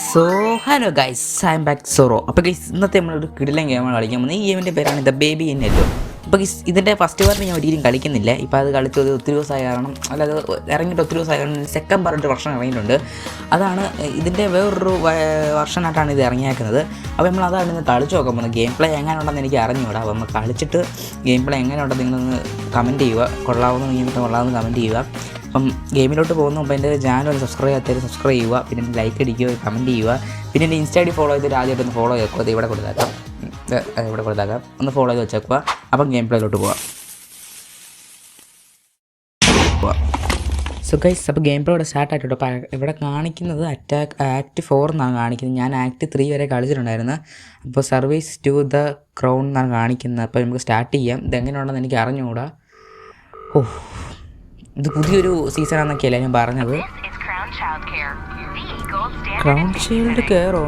So hello guys, I am back സോറോ. അപ്പോൾ guys, ഇന്നത്തെ നമ്മളൊരു കിടിലൻ ഗെയിമാണ് കളിക്കാൻ പോകുന്നത്. ഈ ഗെയിമിൻ്റെ പേരാണ് ദ ബേബി ഇൻ യെല്ലോ. അപ്പോൾ ഗൈസ്, ഇതിൻ്റെ ഫസ്റ്റ് പാർട്ട് ഞാൻ ഒരിക്കലും കളിക്കുന്നില്ല. ഇപ്പോൾ അത് കളിച്ചത് ഒത്തിരി ദിവസമായ കാരണം, അല്ലാതെ ഇറങ്ങിയിട്ട് ഒത്തിരി ദിവസമായ കാരണം സെക്കൻഡ് പാർട്ട് വർഷം ഇറങ്ങിയിട്ടുണ്ട്. അതാണ് ഇതിൻ്റെ വേറൊരു വർഷനായിട്ടാണ് ഇത് ഇറങ്ങിയേക്കുന്നത്. അപ്പോൾ നമ്മൾ അതാണ് ഇന്ന് കളിച്ച് നോക്കാൻ പോകുന്നത്. ഗെയിം പ്ലേ എങ്ങനെ ഉണ്ടെന്ന് എനിക്ക് അറിഞ്ഞുകൂടാ. അപ്പോൾ നമ്മൾ കളിച്ചിട്ട് ഗെയിം പ്ലേ എങ്ങനെ ഉണ്ടെന്ന് നിങ്ങളൊന്ന് കമൻറ്റ് ചെയ്യുക. കൊള്ളാമെന്ന് കമൻറ്റ് ചെയ്യുക. അപ്പം ഗെയിമിലോട്ട് പോകുന്നു മുമ്പ് എൻ്റെ ചാനൽ ഒന്ന് സബ്സ്ക്രൈബ് ചെയ്യുക, പിന്നെ ലൈക്ക് അടിക്കുക, കമൻറ്റ് ചെയ്യുക, പിന്നെ എൻ്റെ ഇൻസ്റ്റ ഐ ഫോളോ ചെയ്തിട്ട് ആദ്യമായിട്ടൊന്ന് ഫോളോ ചെയ്തേക്കുക. അത് ഇവിടെ കൊടുത്താക്കാം, ഒന്ന് ഫോളോ ചെയ്ത് വെച്ചേക്കുക. അപ്പം ഗെയിം പ്ലേയിലോട്ട് പോവാം. സോ ഗൈസ്, അപ്പോൾ ഗെയിം പ്ലേ ഇവിടെ സ്റ്റാർട്ട് ആയിട്ടുണ്ട്. അപ്പോൾ ഇവിടെ കാണിക്കുന്നത് ആക്ട് 4 എന്നാണ് കാണിക്കുന്നത്. ഞാൻ ആക്ട് 3 വരെ കളിച്ചിട്ടുണ്ടായിരുന്നു. അപ്പോൾ സർവീസ് ടു ദ ക്രൗൺ എന്നാണ് കാണിക്കുന്നത്. അപ്പോൾ നമുക്ക് സ്റ്റാർട്ട് ചെയ്യാം. ഇതെങ്ങനെയുണ്ടെന്ന് എനിക്ക് അറിഞ്ഞുകൂടാ. ഇത് പുതിയൊരു സീസണാണെന്നൊക്കെയല്ലേ ഞാൻ പറഞ്ഞത്. ക്രൗൺ ഷീൽഡ് കെയറോ?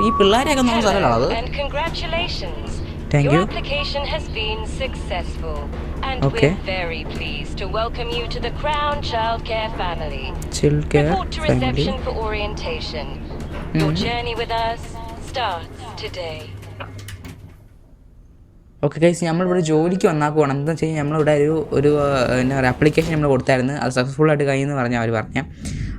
ഈ പിള്ളേരെയൊക്കെ നമ്മൾ സ്ഥലമാണത്. Thank you. Okay. We're very pleased to welcome you to the Crown Child Care family. Child Care family. Reception for orientation. Your journey with us starts today. Okay guys, നമ്മളിവിടെ ജോലിക്ക് വന്നാക്കുവാണ്. എന്താ വെച്ച് കഴിഞ്ഞാൽ നമ്മളിവിടെ ഒരു എന്താ പറയുക, ആപ്ലിക്കേഷൻ നമ്മൾ കൊടുത്തായിരുന്നു. അത് സക്സസ്ഫുള്ളായിട്ട് കഴിയുമെന്ന് പറഞ്ഞാൽ അവർ പറഞ്ഞ.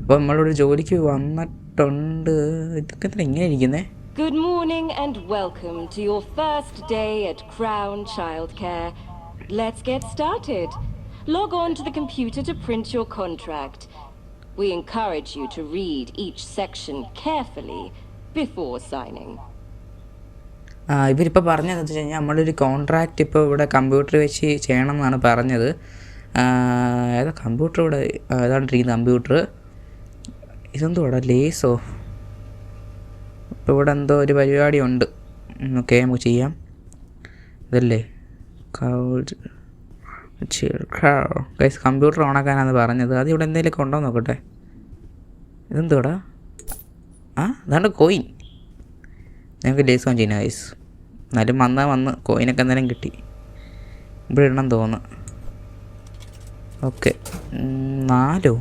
അപ്പോൾ നമ്മളിവിടെ ജോലിക്ക് വന്നിട്ടുണ്ട്. ഇതൊക്കെ എത്ര ഇങ്ങനെ ഇരിക്കുന്നത്? Good morning and welcome to your first day at Crown Childcare. Let's get started. Log on to the computer to print your contract. We encourage you to read each section carefully before signing. ഇവരിപ്പോൾ പറഞ്ഞതെന്ന് വെച്ച് കഴിഞ്ഞാൽ നമ്മളൊരു contract ഇപ്പോൾ ഇവിടെ computer വെച്ച് ചെയ്യണം എന്നാണ് പറഞ്ഞത്. ഏതാ കമ്പ്യൂട്ടർ ഇവിടെ ഏതാണ്ടിരിക്കുന്ന കമ്പ്യൂട്ടർ. ഇതെന്തോ ഇവിടെ ലേസോ? ഇപ്പോൾ ഇവിടെ എന്തോ ഒരു പരിപാടി ഉണ്ട്. ഓക്കെ, നമുക്ക് ചെയ്യാം. ഇതല്ലേ ഗൈസ്, കമ്പ്യൂട്ടർ ഓണാക്കാനാണ് പറഞ്ഞത്. അത് ഇവിടെ എന്തെങ്കിലുമൊക്കെ ഉണ്ടോ നോക്കട്ടെ. ഇതെന്തോടാ? അതാണ്ട് കോയിൻ. ഞങ്ങൾക്ക് ലേസ് ഓൺ ചെയ്യുന്ന ഗൈസ്. എന്നാലും വന്ന് കോയിനൊക്കെ എന്തായാലും കിട്ടി. ഇവിടെ ഇടണം തോന്നുന്നു. ഓക്കെ, 4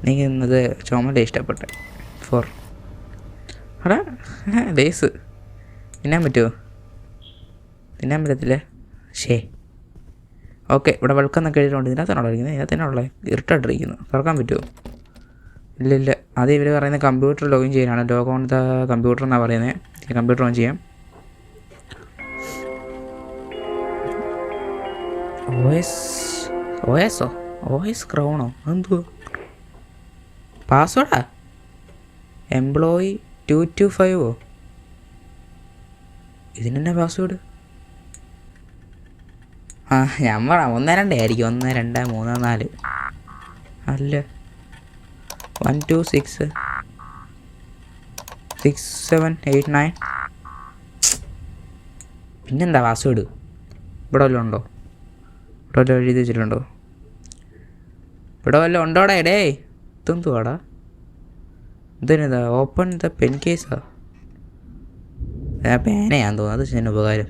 എനിക്ക് ഇന്നത് ചുമല ഇഷ്ടപ്പെട്ടെ. 4 അവിടെ ലേസ് തിന്നാൻ പറ്റുമോ? തിന്നാൻ പറ്റത്തില്ല. ഓക്കെ, ഇവിടെ വെൽക്കം എന്നൊക്കെ എഴുതിയിട്ടുണ്ട്. ഇതിനകത്താണോ ഇരിക്കുന്നത്? ഇതിനകത്തന്നെ ഇരുട്ടായിട്ടിരിക്കുന്നു. തുറക്കാൻ പറ്റുമോ? ഇല്ല. അത് ഇവർ പറയുന്നത് കമ്പ്യൂട്ടർ ലോഗിൻ ചെയ്യാനാണ്. ലോഗ് ഓൺ ദ കമ്പ്യൂട്ടർ എന്നാണ് പറയുന്നത്. കമ്പ്യൂട്ടർ ഓൺ ചെയ്യാം. OS ക്രൗണോ? എന്തോ പാസ്വേഡാ? എംപ്ലോയി 225ഓ? ഇതിനെന്നാ പാസ്വേഡ്? ഞാൻ പറയാം 1 2 ആയിരിക്കും. 1 2 3 4 അല്ല 1 2 6 6 7 8 9. പിന്നെന്താ പാസ്വേഡ്? ഇവിടെ വല്ലതും ഉണ്ടോ? ഇവിടെ വല്ലതും എഴുതി വെച്ചിട്ടുണ്ടോ? ഇവിടെ വല്ലതും ഉണ്ടോടാ? ഇടേ ഇതെന്തുവാടാ? ഇതിനെന്താ? ഓപ്പൺ ദ പെൻ കേസാ? പേനയാന്ന് തോന്നുന്നു. അത് ചെയ്യുന്ന ഉപകാരം.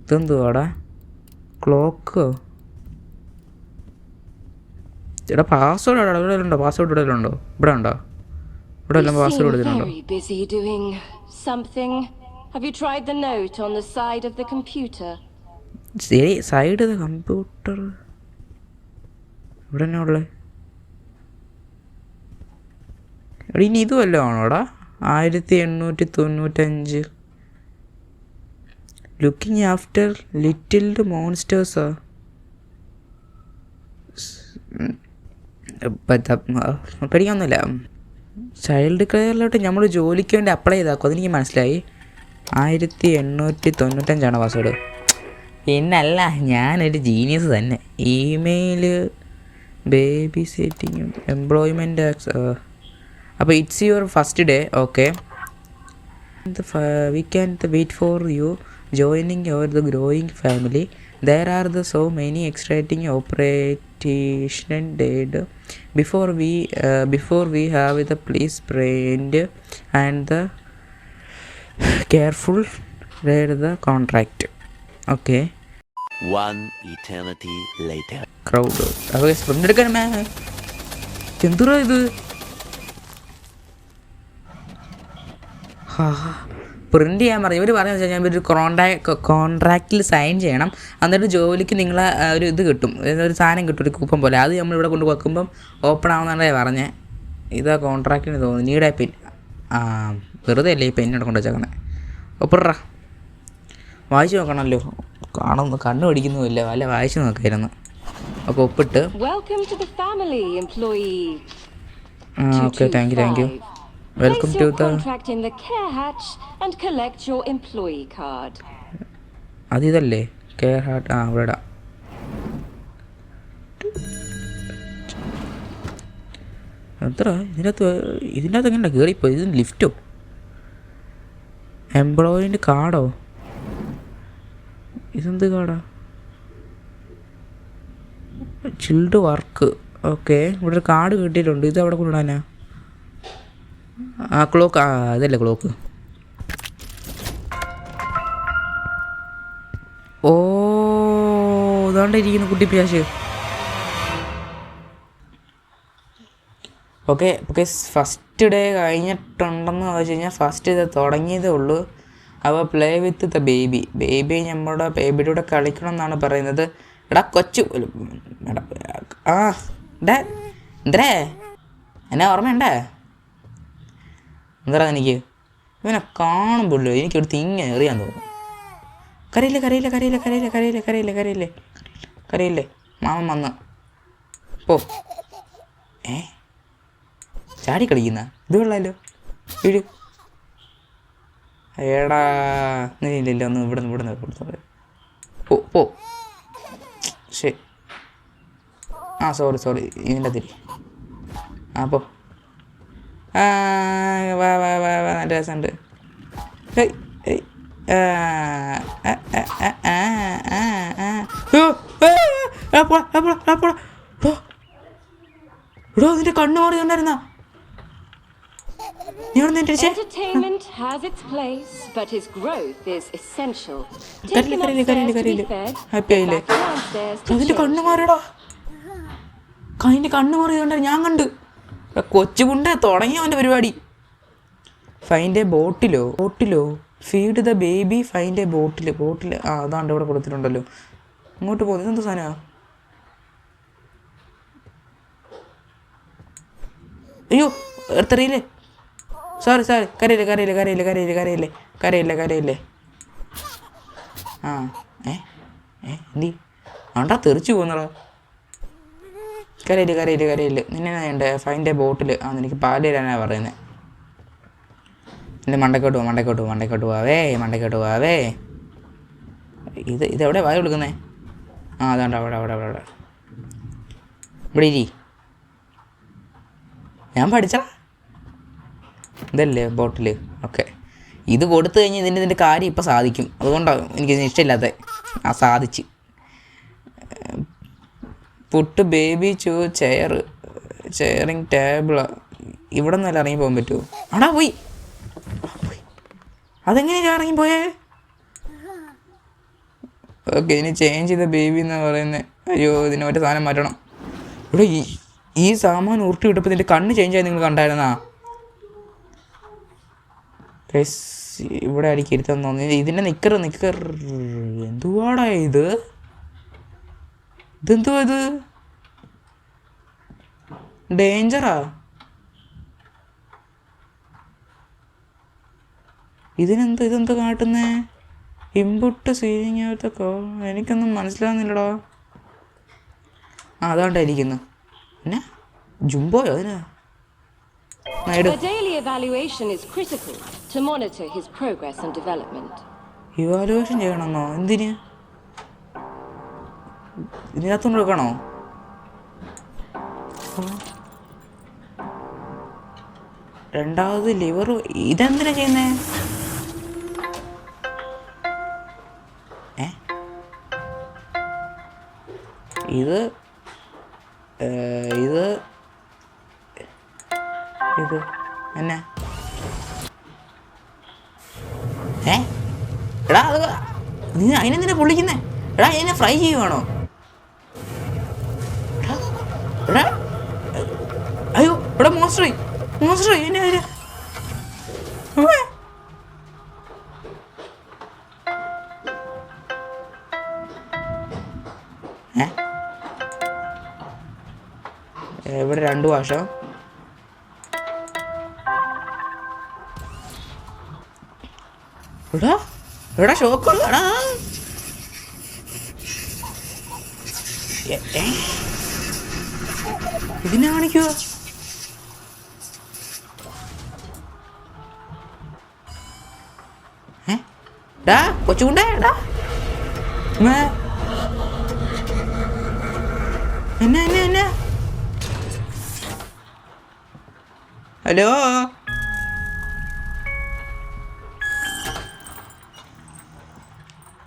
ഇതെന്തുവാടാ? ക്ലോക്കോ? ചേട്ടാ പാസ്വേഡ് ഇവിടെ ഉണ്ടോ? പാസ്വേഡ് ഇവിടെ ഉണ്ടോ? ഇവിടെ ഉണ്ടോ? ഇവിടെ എല്ലാം പാസ്വേഡ് കൊടുത്തിട്ടുണ്ടോ? ശരി, സൈഡ് കമ്പ്യൂട്ടർ ഇവിടെ തന്നെ ഉള്ളത്. ഇവിടെ ഇനി ഇത് വല്ലതും ആണോടാ? 1895 ലുക്കിംഗ് ആഫ്റ്റർ ലിറ്റിൽഡ് മോൺസ്റ്റേഴ്സാ? പഠിക്കാനൊന്നുമില്ല. ചൈൽഡ് കെയറിലോട്ട് നമ്മൾ ജോലിക്ക് വേണ്ടി അപ്ലൈ ചെയ്താക്കും. അതെനിക്ക് മനസ്സിലായി. 1895 പാസ്വേഡ്. പിന്നല്ല, ഞാനൊരു ജീനിയസ് തന്നെ. ഇമെയിൽ, ബേബി സെറ്റിങ്, എംപ്ലോയ്മെൻറ്റ് അപ്പോൾ it's your first day. Okay, we can't wait for you joining the growing family. There are so many exciting operations days before we have the please print and the careful read the contract. Okay. Crowd അപ്പോൾ sprint എടുക്കാൻ എന്തുറോ ഇത്? Print ചെയ്യാൻ പറഞ്ഞു. ഇവർ പറയുന്നത് വെച്ചാൽ ഒരു കോൺട്രാക്റ്റിൽ sign ചെയ്യണം, എന്നിട്ട് ജോലിക്ക് നിങ്ങളെ ഒരു ഇത് കിട്ടും, ഒരു സാധനം കിട്ടും, ഒരു കൂപ്പൺ പോലെ. അത് നമ്മളിവിടെ കൊണ്ട് വെക്കുമ്പം ഓപ്പൺ ആവുന്നതാണേ പറഞ്ഞേ. ഇതാ കോൺട്രാക്റ്റിന് തോന്നുന്നു. നീടെ പെൻ. വെറുതെ അല്ലേ ഈ പെൻ കൊണ്ട് വെച്ചേക്കണേ. ഒപ്പിട്രാ, വായിച്ചു നോക്കണമല്ലോ. കണ്ണു പിടിക്കുന്നുമില്ല, വല്ല വായിച്ചു നോക്കായിരുന്നു. അപ്പോൾ ഒപ്പിട്ട് okay. Thank you. Welcome to the contract in the care hatch and collect your employee card. അതിതല്ലേ കെയർ ഹാർട്ട്? ഇവിടെ എത്ര ഇതിനകത്ത് എങ്ങനെ കയറിപ്പോയി? ഇത് ലിഫ്റ്റോ? എംപ്ലോയിൻ്റെ കാർഡോ? ഇതെന്ത് കാർഡാ? Chilled work. ഓക്കെ, ഇവിടെ ഒരു കാർഡ് കിട്ടിയിട്ടുണ്ട്. ഇത് അവിടെ കൊണ്ടുവിടാനാ? ക്ലോക്ക്. അതല്ലേ ക്ലോക്ക്. ഓ, ഇതാണ്ടിരിക്കുന്നു കുട്ടി പിശാച്. ഓക്കെ. ഫസ്റ്റ് ഡേ കഴിഞ്ഞിട്ടുണ്ടെന്ന് വെച്ച് കഴിഞ്ഞാൽ ഫസ്റ്റ് ഇത് തുടങ്ങിയതേ ഉള്ളൂ. അപ്പോൾ പ്ലേ വിത്ത് ദ ബേബി നമ്മുടെ ബേബിയുടെ കൂടെ കളിക്കണം എന്നാണ് പറയുന്നത്. എടാ കൊച്ചു എന്തേ എന്നാ ഓർമ്മയുണ്ടേ? എന്താ എനിക്ക് ഇവനെ കാണുമ്പോഴല്ലോ എനിക്കെടുത്ത് ഇങ്ങനെ എറിയാൻ തോന്നും. കരയില്ലേ മാമൻ വന്ന് പോ. ചാടി കളിക്കുന്ന ഇത് കൊള്ളാമല്ലോ. വീട് ഏടാ ഇല്ല ഒന്ന് ഇവിടുന്ന് പോ. ശരി. സോറി ഇതിൻ്റെ തിരി. പോ. നല്ല രസമുണ്ട്. നിന്റെ കണ്ണു മാറിയുണ്ടായിരുന്ന? Entertainment has its place, but his growth is essential. Happy ആയില്ലേ? അതിന്റെ കണ്ണു മാറിയടാ. കണ്ണു മാറിയുണ്ടായി. ഞാൻ കണ്ട്. കൊച്ചുകുണ്ട തുടങ്ങിയ അവൻ്റെ പരിപാടി. ഫൈൻഡ് എ ബോട്ടിലോ feed the baby find a bottle. അതാണ്ട് ഇവിടെ കൊടുത്തിട്ടുണ്ടല്ലോ. ഇങ്ങോട്ട് പോകുന്നത് ഇതെന്താ സാധനമാണ്? അയ്യോ എടുത്തറിയില്ലേ? സോറി കരയില്ലേ. എന്തി ആണ്ടാ തെറിച്ചു പോകുന്നടാ. കരയില്ല. നിന്നെ വേണ്ട ഫൈൻഡ് എ ബോട്ടിൽ. എനിക്ക് പാല് തരാനാണ് പറയുന്നത്. എൻ്റെ മണ്ടക്കോട്ട് പോവാവേ. ഇതെവിടെ വായ കൊടുക്കുന്നേ? അതാണ്ട് അവിടെ ഇവിടെ ഇരി. ഞാൻ പഠിച്ചാ ഇതല്ലേ ബോട്ടിൽ. ഓക്കെ, ഇത് കൊടുത്തു കഴിഞ്ഞാൽ ഇതിൻ്റെ കാര്യം ഇപ്പം സാധിക്കും. അതുകൊണ്ടാണ് എനിക്കിതിന് ഇഷ്ടമില്ലാത്ത. സാധിച്ച്. പുട്ട് ബേബി ചോ ചെയറിങ് ടേബിള്. ഇവിടെ നിന്നല്ല ഇറങ്ങി പോകാൻ പറ്റുമോ? ആടാ പോയി. അതെങ്ങനെയാ ഇറങ്ങിപ്പോയേ? ഓക്കെ, ഇനി ചേഞ്ച് ചെയ്ത ബേബി എന്നാണ് പറയുന്നത്. അയ്യോ, ഇതിന് മറ്റേ സാധനം മാറ്റണം. ഇവിടെ ഈ സാമാൻ ഉരുട്ടി വിട്ടപ്പോൾ ഇതിൻ്റെ കണ്ണ് ചേഞ്ച് ആയി നിങ്ങൾ കണ്ടായിരുന്നാ? ഇവിടെ ആയിരിക്കും ഇരുത്താൻ തോന്നി. ഇതിൻ്റെ നിക്കർ എന്തുവാടാ ഇത്? ഇതെന്തുവാ ഇത്? ഡേഞ്ചറാ. ഇതെന്താ കാട്ടുന്നേ? ഇമ്പുട്ട് സീലിംഗ് എനിക്കൊന്നും മനസ്സിലാവുന്നില്ലടാ. അതാണ്ടായിരിക്കുന്നു. പിന്നെ ജുംബോയോ? അതിനാ ഇവാലുവേഷൻ ചെയ്യണമെന്നോ? എന്തിന്? ഇതിനകത്തുകൊണ്ട് എടുക്കണോ? രണ്ടാമത് ലിവർ. ഇതെന്തിനാ ചെയ്യുന്നേ? ഇത് എന്നാ? എടാ നീ അതിനെന്തിനാ പൊള്ളിക്കുന്നേ? എടാ അതിനെ ഫ്രൈ ചെയ്യുവാണോ? എടാ അയ്യോ എടാ മോൺസ്റ്റർ എന്നെ ഇവിടെ 2 വർഷം എടാ ഷോക്ക് എടാ ഇതിനെ കാണിക്കുക. കൊച്ചുകൊണ്ടേ എടാ എന്നാ ഹലോ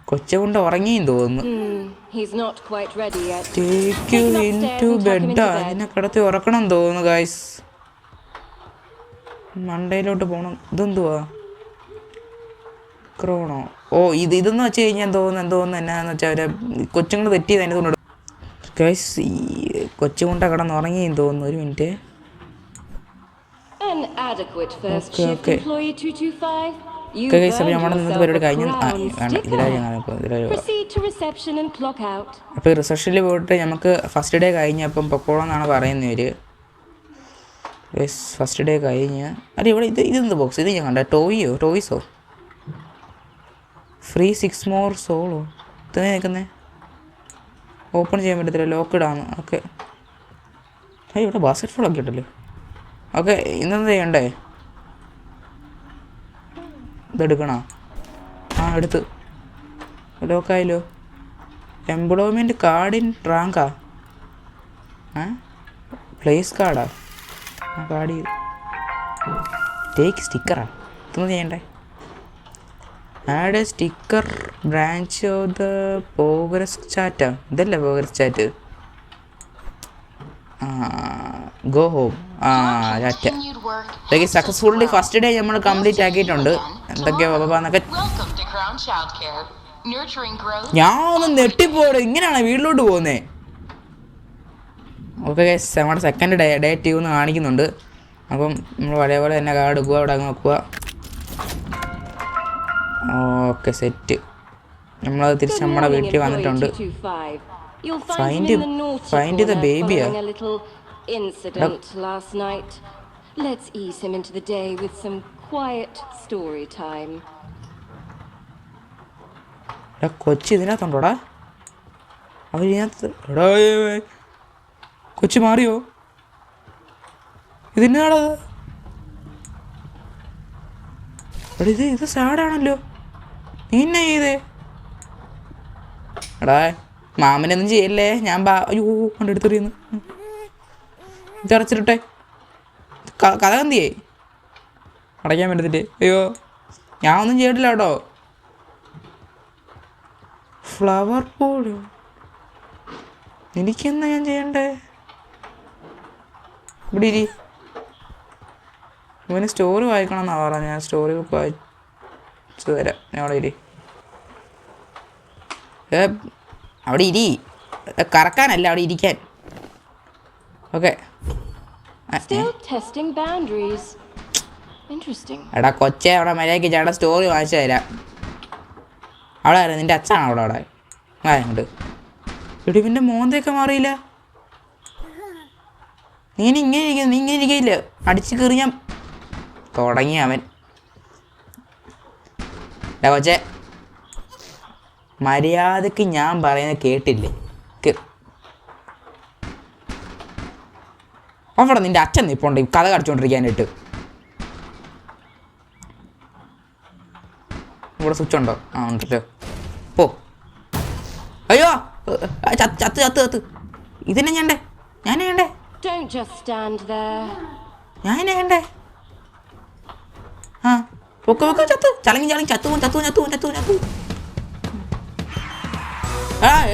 കൊച്ചുകൊണ്ട് ഉറങ്ങിയും തോന്നുന്നു. അതിനെ കിടത്തി ഉറക്കണം തോന്നുന്നു ഗായ്സ്. മണ്ടയിലോട്ട് പോണം. ഇതെന്തുവാ ക്രോണോ? ഓ ഇതെന്ന് വെച്ച് കഴിഞ്ഞാൽ എന്തോന്ന് എന്നാന്ന് വെച്ചാൽ അവരെ കൊച്ചുങ്ങൾ തെറ്റിയത് അതിൻ്റെ കൊണ്ട് ഗൈസ്. ഈ കൊച്ചുകൊണ്ട കിടന്ന് ഉറങ്ങിയും തോന്നുന്നു. ഒരു മിനിറ്റ്. ഓക്കെ നമ്മുടെ ഇന്നത്തെ പരിപാടി കഴിഞ്ഞു. അപ്പോൾ റിസപ്ഷനിൽ പോയിട്ട് നമുക്ക് ഫസ്റ്റ് ഡേ കഴിഞ്ഞപ്പം പൊക്കോളെന്നാണ് പറയുന്നത് ഇവർ. ഫസ്റ്റ് ഡേ കഴിഞ്ഞ് അല്ല ഇവിടെ ഇതെന്ത് ബോക്സ്? ഇത് ഞാൻ കണ്ട ടോയ്സോ ഫ്രീ 6 more സോളോ. ഇതേ നിൽക്കുന്നേ ഓപ്പൺ ചെയ്യാൻ പറ്റത്തില്ല, ലോക്ക്ഡാണ്. ഓക്കെ ഇവിടെ ബാസ്കറ്റ് ഫോളൊക്കെ ഉണ്ടല്ലോ. ഓക്കെ ഇന്നെന്ത് ചെയ്യണ്ടേ? ഇതെടുക്കണോ? എടുത്ത് ലോക്കായല്ലോ. എംപ്ലോയ്മെൻറ്റ് കാർഡ് ഇൻ റാങ്കാ? പ്ലേസ് കാർഡാ? കാർഡ് ടേക്ക് സ്റ്റിക്കറാ? ഇതൊന്നും ചെയ്യണ്ടേ? Add a sticker branch of the progress ചാറ്റാ? ഇതല്ലേ progress chat? Go home. Successfully first day നമ്മൾ കംപ്ലീറ്റ് ആക്കിയിട്ടുണ്ട്. എന്തൊക്കെയാന്നൊക്കെ ഞാൻ ഒന്ന് നെട്ടിപ്പോടെ. ഇങ്ങനെയാണ് വീട്ടിലോട്ട് പോകുന്നേ. ഓക്കെ നമ്മുടെ സെക്കൻഡ് ഡേ 2 എന്ന് കാണിക്കുന്നുണ്ട്. അപ്പം നമ്മൾ പഴയ പോലെ തന്നെ കാർഡ് എടുക്കുക, അവിടെ അങ്ങ് വെക്കുക. Okay set. നമ്മളത് തിരിച്ച് നമ്മുടെ വീട്ടിൽ വന്നിട്ടുണ്ട്. ഫൈൻഡ് ദ ബേബിയാ? Incident last night. Let's ease him into the day with some quiet story time. കൊച്ചി ഇതിനകത്തുണ്ടോടാ? അവരിനകത്ത് കൊച്ചി മാറിയോ? ഇതിനാടത്? ഇത് സാഡാണല്ലോ. നീ എന്നാ ചെയ്തേ? എടാ മാമനൊന്നും ചെയ്യല്ലേ. ഞാൻ അയ്യോ കണ്ടെടുത്തെറിയുന്നു. ഇതടച്ചിട്ടെ കഥ എന്തിയേ? അടയ്ക്കാൻ പറ്റത്തില്ലേ? അയ്യോ ഞാൻ ഒന്നും ചെയ്തിട്ടില്ല കേട്ടോ. ഫ്ലവർ പോഡോ? എനിക്കെന്നാ ഞാൻ ചെയ്യണ്ടേ? ഇവിടെ ഇരി. ഇവന് സ്റ്റോറി വായിക്കണം എന്നാ പറഞ്ഞ. ഞാൻ സ്റ്റോറി ബുക്ക് വായിച്ചു തരാം. ഞാൻ അവിടെ ഇരി. അവിടെ ഇരി. കറക്കാനല്ല, അവിടെ ഇരിക്കാൻ. ഓക്കെ. എടാ കൊച്ചെ അവിടെ മര്യാദയ്ക്ക് ചേട്ടാ സ്റ്റോറി വായിച്ചു തരാം. അവിടെ ആരാ? നിൻ്റെ അച്ഛനാണ് അവിടെ അങ്ങോട്ട്. ഇവിടെ പിന്നെ മോന്തൊക്കെ മാറിയില്ല. നീ ഇങ്ങനെ ഇരിക്കില്ല. അടിച്ച് കയറി ഞാൻ തുടങ്ങി അവൻ. കൊച്ചെ മര്യാദക്ക് ഞാൻ പറയുന്നത് കേട്ടില്ലേ? അവിടെ നിൻ്റെ അച്ഛൻ നിൽപ്പുണ്ട് കഥ കടിച്ചോണ്ടിരിക്കാനായിട്ട്. ഇവിടെ സ്വിച്ച് ഉണ്ടോ? ഉണ്ടല്ലോ. പോ. അയ്യോ ചത്ത്. ഇതിനെ ഞാനേ പൊക്കെ ചത്ത് ചലങ്ങി ചത്തു.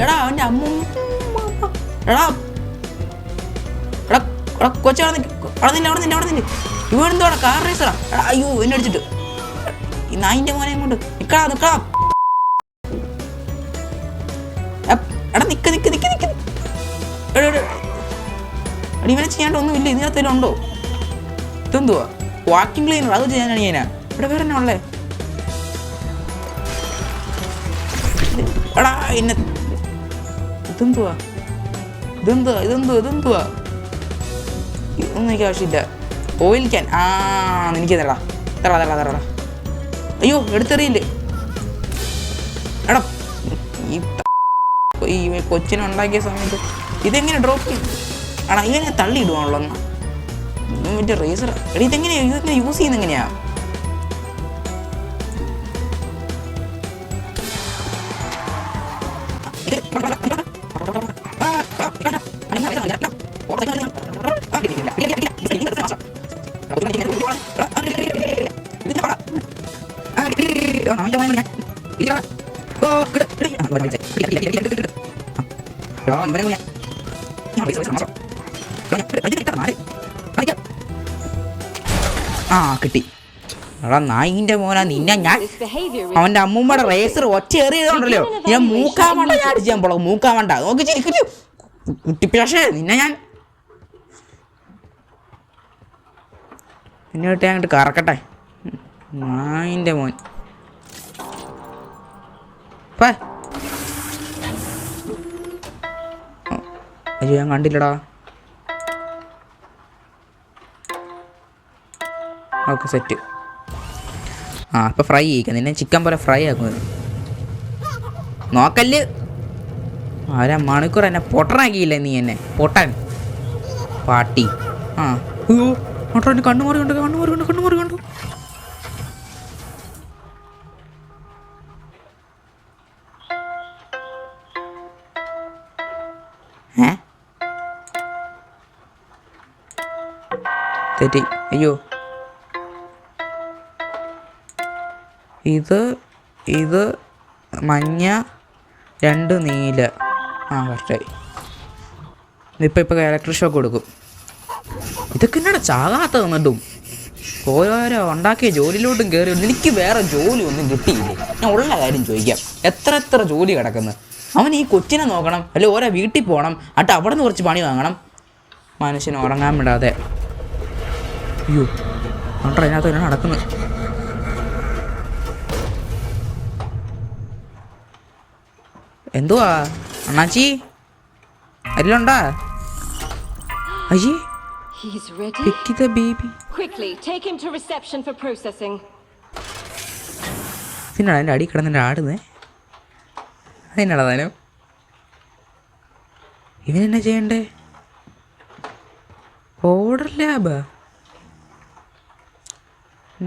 എടാ അവൻ്റെ അമ്മ. എടാ കൊച്ചു അവിടെ നിന്നില്ല. ഇവനെന്തോടാ കാർ റേസറാ? അയ്യോ എന്നെ അടിച്ചിട്ട് ഈ നായിൻ്റെ മോനെ കൊണ്ട് നിൽക്കാം. നിക്ക് അടി ഇവനെ ചെയ്യാണ്ടൊന്നുമില്ല. ഇതിനകത്തേലും ഉണ്ടോ? ഇതെന്തുവാ? Vacuum cleaner. അത് ചെയ്യാനാണ് ഞാനാ. ഇവിടെ വേറെ എന്നാ ഉള്ളേ? എടാ എന്നെ ഇതെന്തുവാ? ഇതൊന്നും എനിക്ക് ആവശ്യമില്ല. Oil can. എനിക്ക് തരടാ. അയ്യോ എടുത്തെറിയില്ലേ? എടാ ഈ കൊച്ചിനുണ്ടാക്കിയ സമയത്ത് ഇതെങ്ങനെ ഡ്രോപ്പ് ചെയ്യും? ആടാ ഇങ്ങനെ തള്ളി ഇടുവാണല്ലോ എന്നാ. മറ്റേ റേസർ. എടാ ഇതെങ്ങനെ യൂസ് ചെയ്യുന്ന എങ്ങനെയാ? കിട്ടി. എടാ നായിന്റെ മോനാ നിന്നെ ഞാൻ. അവന്റെ അമ്മൂമ്മയുടെ റേസർ ഒറ്റ എറിയതുണ്ടല്ലോ, ഞാൻ മൂക്കാൻ വേണ്ട ഞാൻ അടിച്ചു ഞാൻ പോളാം. മൂക്കാൻ വേണ്ട നോക്കി കുട്ടിപ്പിശേ നിന്നെ ഞാൻ പിന്നെ കിട്ടി അങ്ങോട്ട് കറക്കട്ടെ. നായിന്റെ മോൻ അയ്യോ ഞാൻ കണ്ടില്ലടാ. Okay set. ഇപ്പം ഫ്രൈ ചെയ്യിക്കാം നിന്നെ. ചിക്കൻ പോലെ ഫ്രൈ ആക്കുന്നത് നോക്കല്ല്. മണിക്കൂർ എന്നെ പൊട്ടനാക്കിയില്ലേ നീ എന്നെ പൊട്ടൻ പാട്ടി. അയ്യോ മോട്ടോറിന് കണ്ണുമാറി കണ്ടു. തെറ്റി. അയ്യോ ഇത് മഞ്ഞ 2 നീല. കറക്റ്റായി. ഇപ്പം ഇലക്ട്രിക് ഷോക്ക് കൊടുക്കും. ഇതൊക്കെ എന്നാണ് ചാകാത്ത തന്നിട്ടും ഓരോരോ ഉണ്ടാക്കിയ ജോലിയിലോട്ടും കയറി. എനിക്ക് വേറെ ജോലി ഒന്നും കിട്ടിയില്ലേ? ഞാൻ ഉള്ള കാര്യം ചോദിക്കാം. എത്ര ജോലി കിടക്കുന്നു. അവൻ ഈ കൊച്ചിനെ നോക്കണം, അല്ലെ ഓരോ വീട്ടിൽ പോകണം, എന്നിട്ട് അവിടെ നിന്ന് കുറച്ച് പണി വാങ്ങണം. മനുഷ്യന് ഉറങ്ങാൻ വിടാതെ. അയ്യോ കണ്ടോ അതിനകത്ത് തന്നെ നടക്കുന്നത്. എന്തുവാ അണ്ണാച്ചി അരിലുണ്ടാ? അയ്യേ pick the baby. Quickly take him to reception for processing. ഇതിനാണ് എൻ്റെ അടി കിടന്നെ ആടുന്നേ. അതിനാടാ താനും. ഇവനെന്നാ ചെയ്യണ്ടേ? ഓർഡർ ലാബ്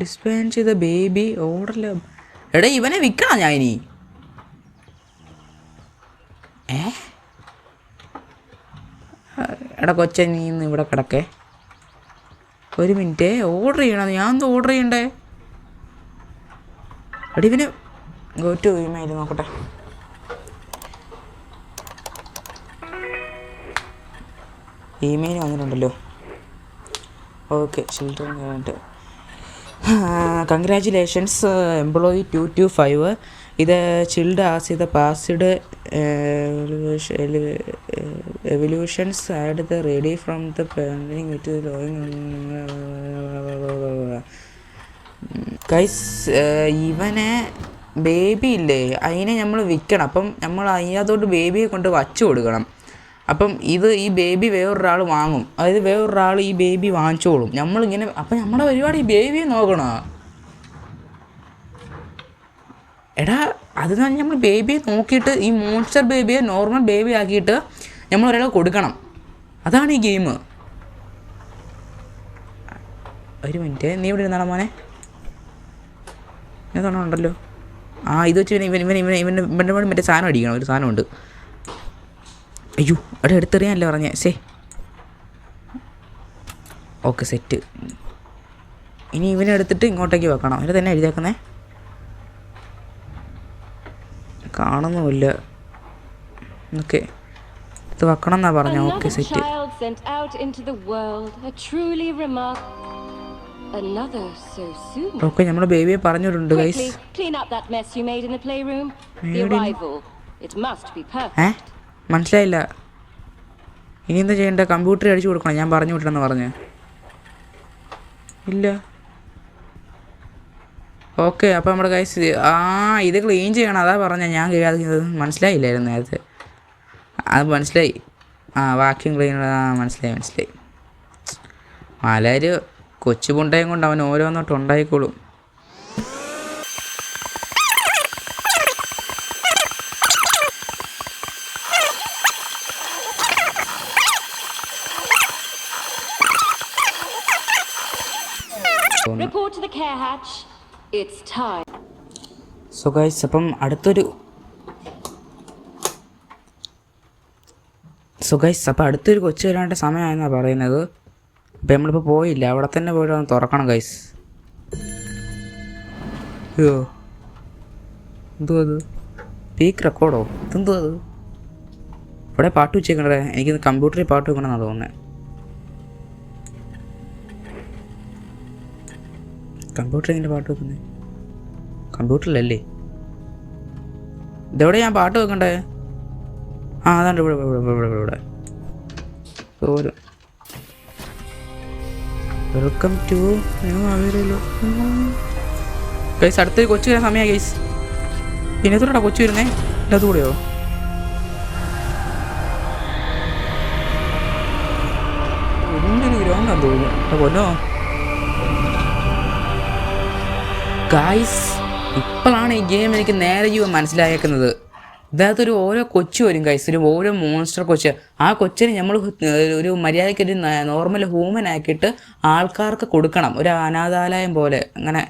ഡിസ്പെൻസ് ചെയ്ത ബേബി. Order lab. എടാ ഇവനെ വിൽക്കണം ഞാൻ ഇനി. എടാ കൊച്ച നീ ഇന്ന് ഇവിടെ കിടക്കേ. ഒരു മിനിറ്റ് ഓർഡർ ചെയ്യണം. ഞാൻ എന്താ ഓർഡർ ചെയ്യണ്ടേ? എടി ഇവന് ഗോ ടു ഇമെയിൽ നോക്കട്ടെ. ഇമെയിൽ വന്നിട്ടുണ്ടല്ലോ. ഓക്കെ ചിൽഡ്രൻ കഴിഞ്ഞിട്ട് കൺഗ്രാജുലേഷൻസ് എംപ്ലോയി 225. ഇത് ചിൽഡ് ആസ് ചെയ്ത passed evolutions add the ready from the pending with guys. ഇവനെ ബേബി ഇല്ലേ അതിനെ നമ്മൾ വിൽക്കണം. അപ്പം നമ്മൾ അതിനകത്തോട്ട് ബേബിയെ കൊണ്ട് വച്ചു കൊടുക്കണം. അപ്പം ഈ ബേബി വേറൊരാൾ വാങ്ങും. അതായത് വേറൊരാൾ ഈ ബേബി വാങ്ങിച്ചോളും. നമ്മളിങ്ങനെ അപ്പം നമ്മുടെ പരിപാടി ഈ ബേബിയെ നോക്കണോ? എടാ അത് നമ്മൾ ബേബിയെ നോക്കിയിട്ട് ഈ മോൺസ്റ്റർ ബേബിയെ നോർമൽ ബേബി ആക്കിയിട്ട് നമ്മൾ ഒരാളെ കൊടുക്കണം. അതാണ് ഈ ഗെയിം. ഒരു മിനിറ്റ് നീ ഇവിടെ ഇരുന്നാണോ മോനെ? ഇതാണോ ഉണ്ടല്ലോ. ഇത് വെച്ച് ഇവൻ്റെ മറ്റേ സാധനം അടിക്കണം. ഒരു സാധനമുണ്ട്. അയ്യോ അവിടെ എടുത്തെറിയാനല്ലേ പറഞ്ഞേ. Okay set. ഇനി ഇവനെ എടുത്തിട്ട് ഇങ്ങോട്ടേക്ക് വെക്കണം. അതിൽ തന്നെ എഴുതിയേക്കുന്നേ കാണുന്നുമില്ല. ഓക്കെ ഇത് വെക്കണം എന്നാ പറഞ്ഞ. Okay set. ഓക്കെ നമ്മുടെ ബേബിയെ പറഞ്ഞിട്ടുണ്ട് ഗൈസ്. മനസ്സിലായില്ല. ഇനി എന്താ ചെയ്യേണ്ടത്? കമ്പ്യൂട്ടർ അടിച്ചു കൊടുക്കണം, ഞാൻ പറഞ്ഞു വിട്ടെന്ന് പറഞ്ഞ്. ഇല്ല. ഓക്കെ, അപ്പോൾ നമ്മുടെ ഗൈസ് ഇത് ക്ലീൻ ചെയ്യണം, അതാ പറഞ്ഞ ഞാൻ കേൾക്കുന്നത്. മനസ്സിലായില്ലായിരുന്നു നേരത്തെ. അത് മനസ്സിലായി. Vacuum cleaner. മനസ്സിലായി. മലര് കൊച്ചു പുണ്ടയും കൊണ്ട് അവൻ ഓരോന്നോട്ട് ഉണ്ടായിക്കോളും. Report to the care hatch. It's time. So guys, അപ്പം അടുത്തൊരു കൊച്ചു വരാണ്ട സമയമായെന്നാണ് പറയുന്നത്. അപ്പം നമ്മളിപ്പോൾ പോയില്ല, അവിടെ തന്നെ പോയിട്ട് ഒന്ന് തുറക്കണം ഗൈസ്. അയ്യോ, എന്തോ അത് പീക്ക് റെക്കോർഡോ? ഇതെന്തോ അത്? ഇവിടെ പാട്ട് വെച്ചേക്കണേ. എനിക്കിന്ന് കമ്പ്യൂട്ടറിൽ പാട്ട് വെക്കണമെന്നാണ് തോന്നുന്നത്. കമ്പ്യൂട്ടറിൽ എങ്ങനെ പാട്ട് വെക്കുന്നത്? കമ്പ്യൂട്ടറിലല്ലേ? ഇതെവിടെ ഞാൻ പാട്ട് വെക്കണ്ടേ? അതാണ്ട് ഇവിടെ. ഓരോ വെൽക്കം ടു ഗൈസ്. അടുത്തൊരു കൊച്ചു വരാൻ സമയമാണ് ഗൈസ്. പിന്നെ എത്രടാ കൊച്ചു വരുന്നേ? എൻ്റെ അതുകൂടെയോ? വലിയൊരു ഗ്രൗണ്ടാന്ന് തോന്നുന്നു. കൊല്ലോ ഗൈസ്, ഇപ്പോഴാണ് ഈ ഗെയിം എനിക്ക് നേരെ മനസ്സിലായേക്കുന്നത്. ഇതിനകത്തൊരു ഓരോ കൊച്ചു വരും ഗൈസ്, ഓരോ മോൺസ്റ്റർ കൊച്ച്. ആ കൊച്ചിന് നമ്മൾ ഒരു മര്യാദയ്ക്കൊരു നോർമൽ ഹ്യൂമൻ ആക്കിയിട്ട് ആൾക്കാർക്ക് കൊടുക്കണം, ഒരു അനാഥാലയം പോലെ. അങ്ങനെ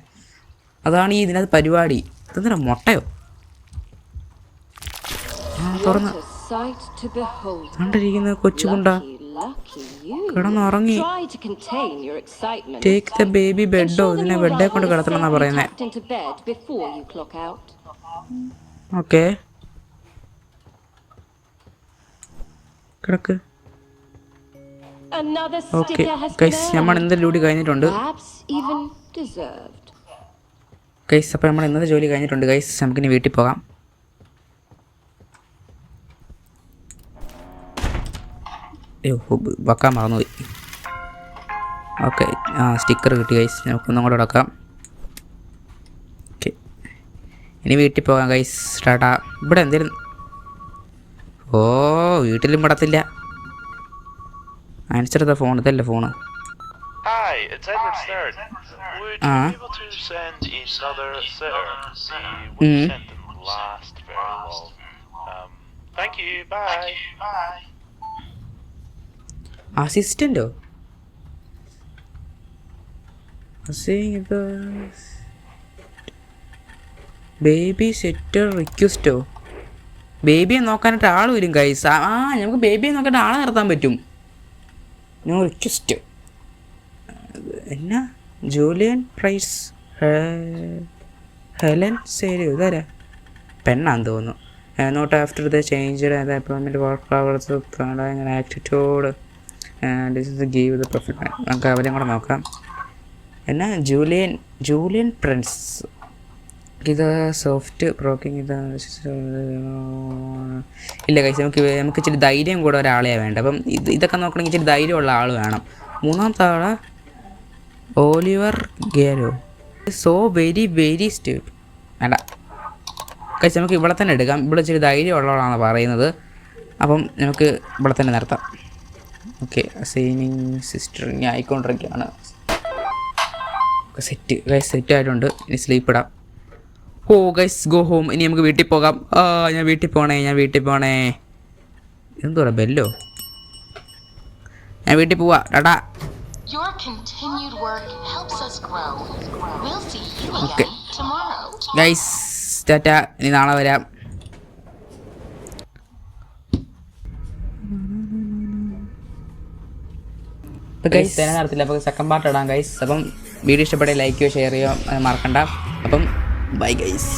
അതാണ് ഇതിനകത്ത് പരിപാടി. ഇതെന്താ മുട്ടയോ? തുറന്ന് കണ്ടിരിക്കുന്ന കൊച്ചുകുണ്ട കിടന്നുറങ്ങി. ടേക്ക് ദ ബേബി ബെഡോ. ഇതിനെ ബെഡേ കൊണ്ട് കിടത്തണം എന്നാ പറയുന്നത്. ഓക്കെ, കിടക്ക്. ഓക്കെ ഗൈസ്, നമ്മൾ ഇന്നത്തെ ജോലി കഴിഞ്ഞിട്ടുണ്ട് ഗൈസ്. അപ്പോൾ നമ്മൾ ഇന്നത്തെ ജോലി കഴിഞ്ഞിട്ടുണ്ട് ഗൈസ്. നമുക്കിനി വീട്ടിൽ പോകാം. വെക്കാൻ മറന്നുപോയി. ഓക്കെ, സ്റ്റിക്കർ കിട്ടി ഗൈസ്. നമുക്കൊന്നും കൂടെ വെക്കാം. ഓക്കെ, ഇനി വീട്ടിൽ പോകാം ഗൈസ്. സ്റ്റാർട്ടാ. ഇവിടെ എന്തേലും വീട്ടിലും പെടത്തില്ല. അനുസരിച്ച ഫോൺ ഇതല്ലേ phone. Hi, it's Edward Stern. Would you be able to send another sitter? We sent them last very long. Thank you. Bye. അസിസ്റ്റന്റോ? ബേബി സെറ്റർ റിക്വസ്റ്റോ? ബേബിയെ നോക്കാനായിട്ട് ആൾ വരും ഗൈസ്. നമുക്ക് ബേബിയെ നോക്കാനായിട്ട് ആളെ നിർത്താൻ പറ്റും. No request. എന്നാ ജൂലിയൻ പ്രൈസ്, ഹെലൻ സേരിയോ? ഇതാരാ? പെണ്ണാന്ന് തോന്നുന്നു. Not after the change employment work hours attitude give the perfect. നമുക്ക് അവരെയും കൂടെ നോക്കാം. എന്നാ ജൂലിയൻ പ്രിൻസ്. ഇത് സോഫ്റ്റ് ബ്രോക്കിംഗ്. ഇല്ല കൈസ്, നമുക്ക് ഇച്ചിരി ധൈര്യം കൂടെ ഒരാളെയാണ് വേണ്ട. അപ്പം ഇതൊക്കെ നോക്കണമെങ്കിൽ ഇച്ചിരി ധൈര്യമുള്ള ആൾ വേണം. മൂന്നാമത്തെ ആള് ഓലിവർ ഗേരോ. So very stoop. വേണ്ട കൈസ്, നമുക്ക് ഇവിടെ തന്നെ എടുക്കാം. ഇവിടെ ഇച്ചിരി ധൈര്യമുള്ളവളാണ് പറയുന്നത്. അപ്പം നമുക്ക് ഇവിടെ തന്നെ നിർത്താം. ഓക്കെ, സൈനിങ് സിസ്റ്ററിങ് ആയിക്കൊണ്ടിരിക്കുകയാണ്. സെറ്റ് ഗൈസ്, സെറ്റ് ആയിട്ടുണ്ട്. ഇനി സ്ലീപ്പ് ഇടാം. Guys, go home. ഇനി നമുക്ക് വീട്ടിൽ പോകാം. ഞാൻ വീട്ടിൽ പോണേ. എന്തോടാ ബെല്ലോ? ഞാൻ വീട്ടിൽ പോവാ. ടാടാ. Okay guys, Tata. ഇനി നാളെ വരാം. അപ്പോൾ ഗൈസ് തന്നെ നടത്തില്ല. അപ്പോൾ സെക്കൻഡ് പാർട്ട് ഇടാം ഗൈസ്. അപ്പം വീഡിയോ ഇഷ്ടപ്പെട്ട ലൈക്ക് ചെയ്യുകയോ ഷെയർ ചെയ്യുകയോ മറക്കണ്ട. അപ്പം ബൈ ഗൈസ്.